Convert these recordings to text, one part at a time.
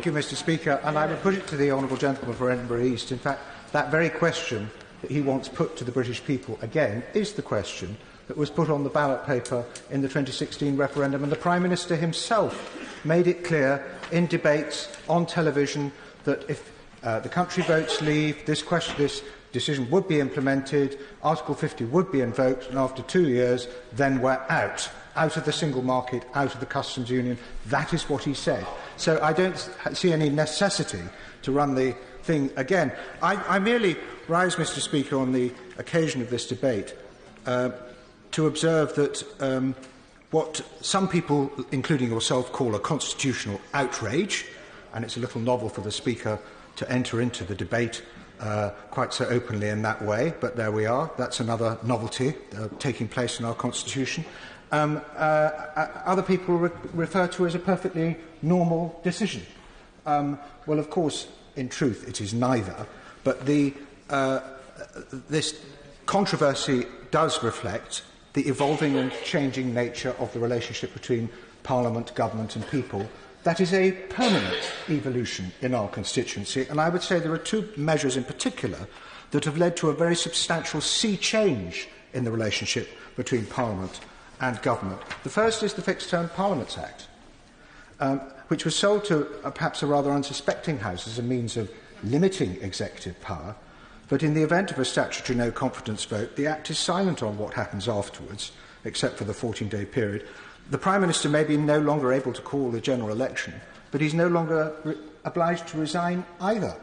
Thank you, Mr. Speaker. And I would put it to the honourable gentleman for Edinburgh East. In fact, that very question that he wants put to the British people again is the question that was put on the ballot paper in the 2016 referendum, and the Prime Minister himself made it clear in debates on television that if the country votes leave, this decision would be implemented, Article 50 would be invoked, and after 2 years, then we're out of the single market, out of the customs union. That is what he said. So I don't see any necessity to run the thing again. I merely rise, Mr. Speaker, on the occasion of this debate to observe that what some people, including yourself, call a constitutional outrage, and it's a little novel for the Speaker to enter into the debate quite so openly in that way, but there we are. That's another novelty taking place in our Constitution. Other people refer to as a perfectly normal decision. Well, of course, in truth, it is neither, but this controversy does reflect the evolving and changing nature of the relationship between Parliament, government and people. That is a permanent evolution in our constituency, and I would say there are two measures in particular that have led to a very substantial sea change in the relationship between Parliament and government. The first is the Fixed Term Parliaments Act, which was sold to perhaps a rather unsuspecting House as a means of limiting executive power. But in the event of a statutory no-confidence vote, the Act is silent on what happens afterwards, except for the 14-day period. The Prime Minister may be no longer able to call the general election, but he's no longer obliged to resign either,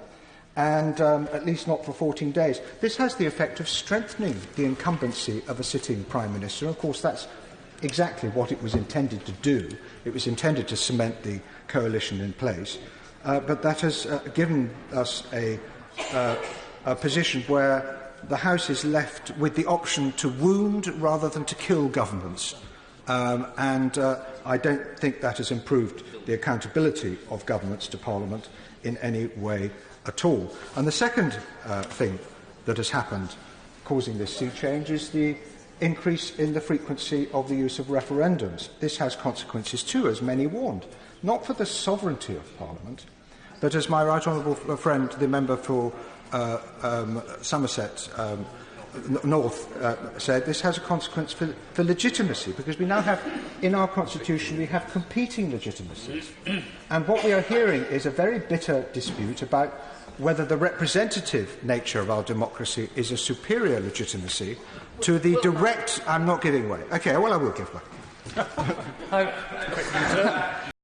and at least not for 14 days. This has the effect of strengthening the incumbency of a sitting Prime Minister. Of course, that's exactly what it was intended to do. It was intended to cement the coalition in place. But that has given us a position where the House is left with the option to wound rather than to kill governments. And I don't think that has improved the accountability of governments to Parliament in any way at all. And the second thing that has happened causing this sea change is the increase in the frequency of the use of referendums. This has consequences too, as many warned, not for the sovereignty of Parliament, but as my right honourable friend, the member for Somerset North said, this has a consequence for legitimacy, because we now have, in our Constitution, we have competing legitimacies. And what we are hearing is a very bitter dispute about whether the representative nature of our democracy is a superior legitimacy to the direct... I'm not giving way. OK, well, I will give way.